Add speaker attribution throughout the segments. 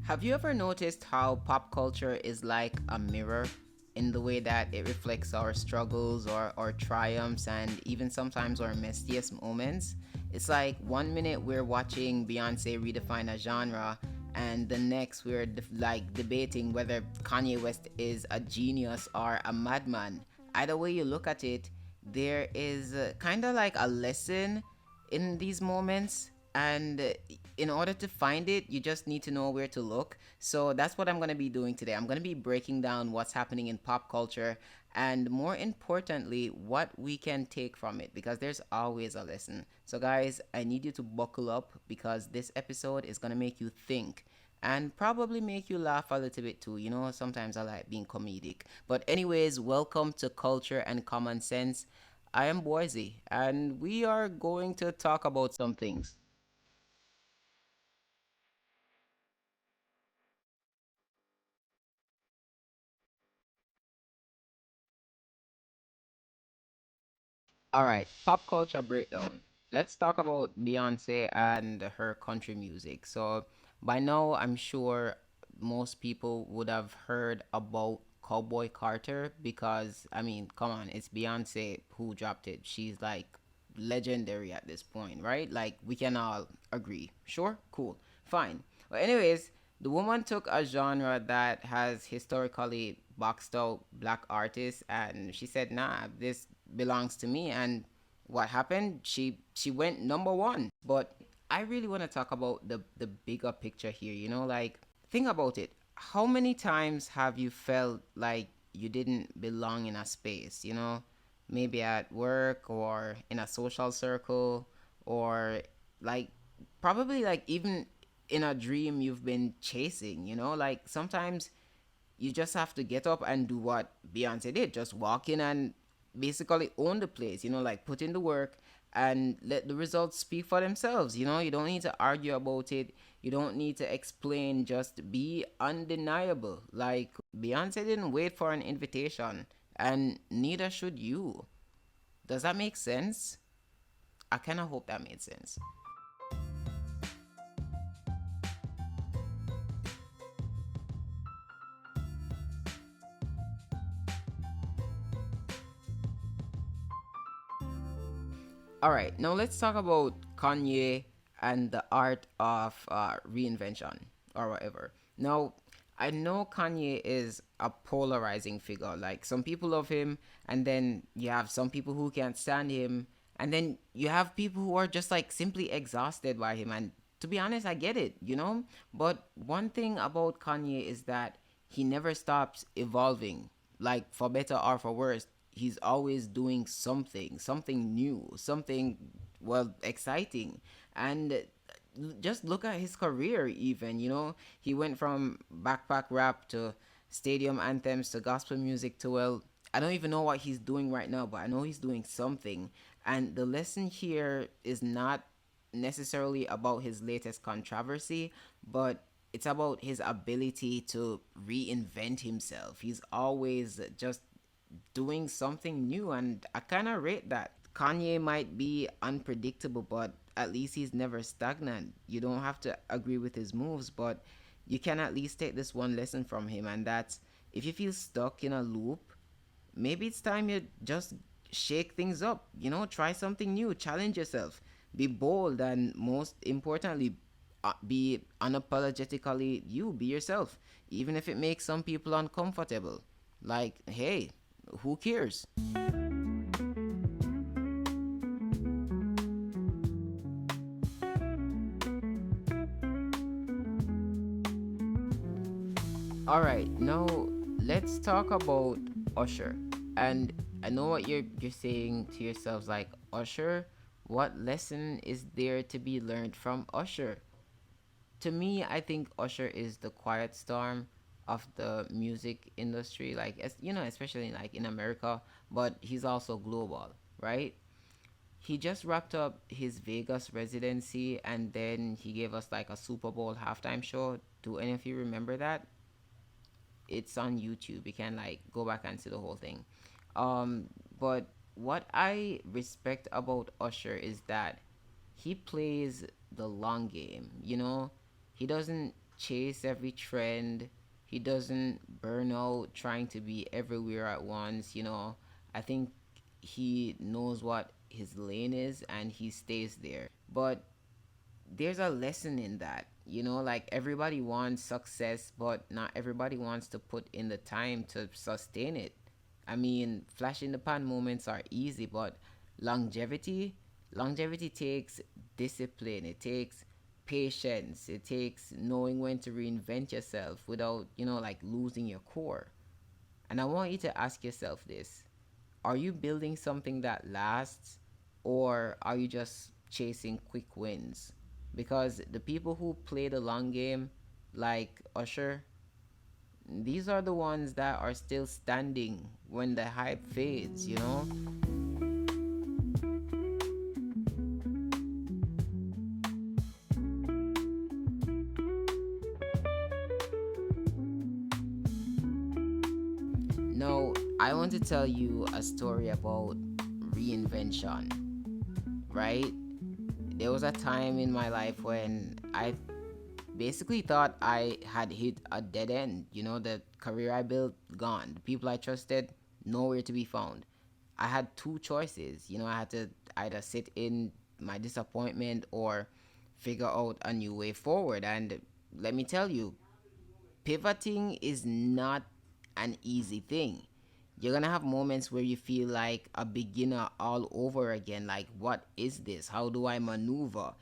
Speaker 1: Have you ever noticed how pop culture is like a mirror in the way that it reflects our struggles or our triumphs and even sometimes our messiest moments? It's like one minute we're watching Beyonce redefine a genre, and the next we're debating whether Kanye West is a genius or a madman. Either way you look at it, there is kind of like a lesson in these moments, and in order to find it you just need to know where to look. So that's what I'm going to be doing today. I'm going to be breaking down what's happening in pop culture, and more importantly what we can take from it, because there's always a lesson. So guys, I need you to buckle up, because this episode is going to make you think and probably make you laugh a little bit too. You know, sometimes I like being comedic. But anyways, welcome to Culture and Common Sense. I am Bwoizy, and we are going to talk about some things. All right, pop culture breakdown. Let's talk about Beyonce and her country music. So, by now, I'm sure most people would have heard about Cowboy Carter, because, I mean, come on, it's Beyonce who dropped it. She's like legendary at this point, right? Like, we can all agree. Sure? Cool. Fine. But, anyways, the woman took a genre that has historically boxed out black artists, and she said, nah, this belongs to me. And what happened? She went number one. But I really want to talk about the bigger picture here. You know, like, think about it. How many times have you felt like you didn't belong in a space? You know, maybe at work or in a social circle, or like probably like even in a dream you've been chasing. You know, like sometimes you just have to get up and do what Beyonce did. Just walk in and basically own the place, you know, like put in the work and let the results speak for themselves. You know, you don't need to argue about it. You don't need to explain. Just be undeniable. Like Beyonce didn't wait for an invitation, and neither should you. Does that make sense? I kind of hope that made sense. All right, now let's talk about Kanye and the art of reinvention or whatever. Now, I know Kanye is a polarizing figure. Like, some people love him, and then you have some people who can't stand him, and then you have people who are just like simply exhausted by him. And to be honest, I get it, you know? But one thing about Kanye is that he never stops evolving, like for better or for worse. He's always doing something new, something, well, exciting. And just look at his career, even, you know, he went from backpack rap to stadium anthems to gospel music to, well, I don't even know what he's doing right now, but I know he's doing something. And the lesson here is not necessarily about his latest controversy, but it's about his ability to reinvent himself. He's always just doing something new, and I kind of rate that. Kanye might be unpredictable, but at least he's never stagnant. You don't have to agree with his moves, but you can at least take this one lesson from him, and that's, if you feel stuck in a loop, maybe it's time you just shake things up. You know, try something new, challenge yourself, be bold, and most importantly, be unapologetically you, be yourself, even if it makes some people uncomfortable. Like, hey, who cares? All right, now let's talk about Usher. And I know what you're saying to yourselves, like, Usher, what lesson is there to be learned from Usher? To me, I think Usher is the quiet storm of the music industry, like, as you know, especially like in America, but he's also global, right? He just wrapped up his Vegas residency, and then he gave us like a Super Bowl halftime show. Do any of you remember that? It's on YouTube. You can like go back and see the whole thing. But what I respect about Usher is that he plays the long game. You know, he doesn't chase every trend. He doesn't burn out trying to be everywhere at once. I think he knows what his lane is and he stays there. But there's a lesson in that. Like everybody wants success, but not everybody wants to put in the time to sustain it. I mean, flash in the pan moments are easy, but longevity, longevity takes discipline. It takes patience. It takes knowing when to reinvent yourself without, like losing your core. And I want you to ask yourself this: are you building something that lasts, or are you just chasing quick wins? Because the people who play the long game, like Usher, these are the ones that are still standing when the hype fades. Now, I want to tell you a story about reinvention, right? There was a time in my life when I basically thought I had hit a dead end. The career I built, gone. The people I trusted, nowhere to be found. I had two choices. I had to either sit in my disappointment or figure out a new way forward. And let me tell you, pivoting is not an easy thing. You're gonna have moments where you feel like a beginner all over again. Like, what is this? How do I maneuver?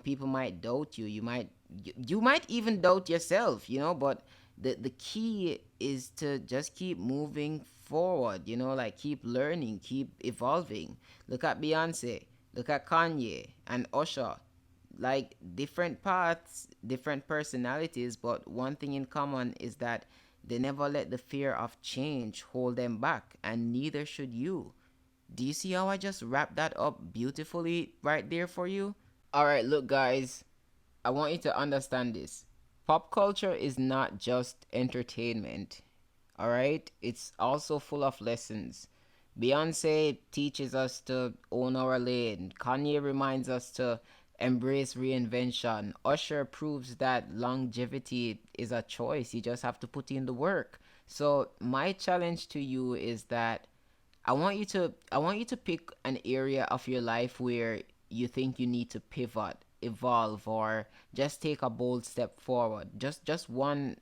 Speaker 1: People might doubt you. You might even doubt yourself. But the key is to just keep moving forward. Like keep learning, keep evolving. Look at Beyonce. Look at Kanye and Usher. Like different paths, different personalities, but one thing in common is that they never let the fear of change hold them back, and neither should you. Do you see how I just wrapped that up beautifully right there for you? All right, look, guys, I want you to understand this. Pop culture is not just entertainment, all right? It's also full of lessons. Beyonce teaches us to own our lane. Kanye reminds us to embrace reinvention. Usher proves that longevity is a choice. You just have to put in the work. So, my challenge to you is that I want you to pick an area of your life where you think you need to pivot, evolve, or just take a bold step forward. Just one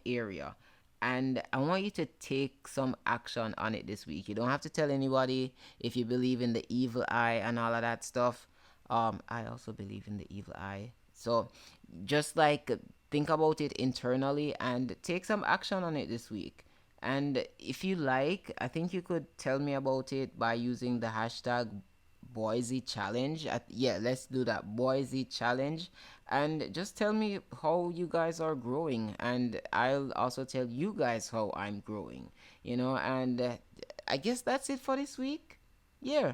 Speaker 1: area. And I want you to take some action on it this week. You don't have to tell anybody if you believe in the evil eye and all of that stuff. I also believe in the evil eye. So just like think about it internally and take some action on it this week. And if you like, I think you could tell me about it by using the hashtag Bwoizy challenge. Yeah, let's do that. Bwoizy challenge. And just tell me how you guys are growing. And I'll also tell you guys how I'm growing. And I guess that's it for this week. Yeah.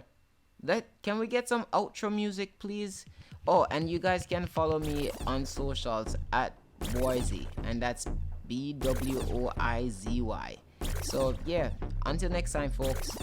Speaker 1: Can we get some outro music, please? Oh, and you guys can follow me on socials at Bwoizy, and that's Bwoizy. So yeah, until next time, folks.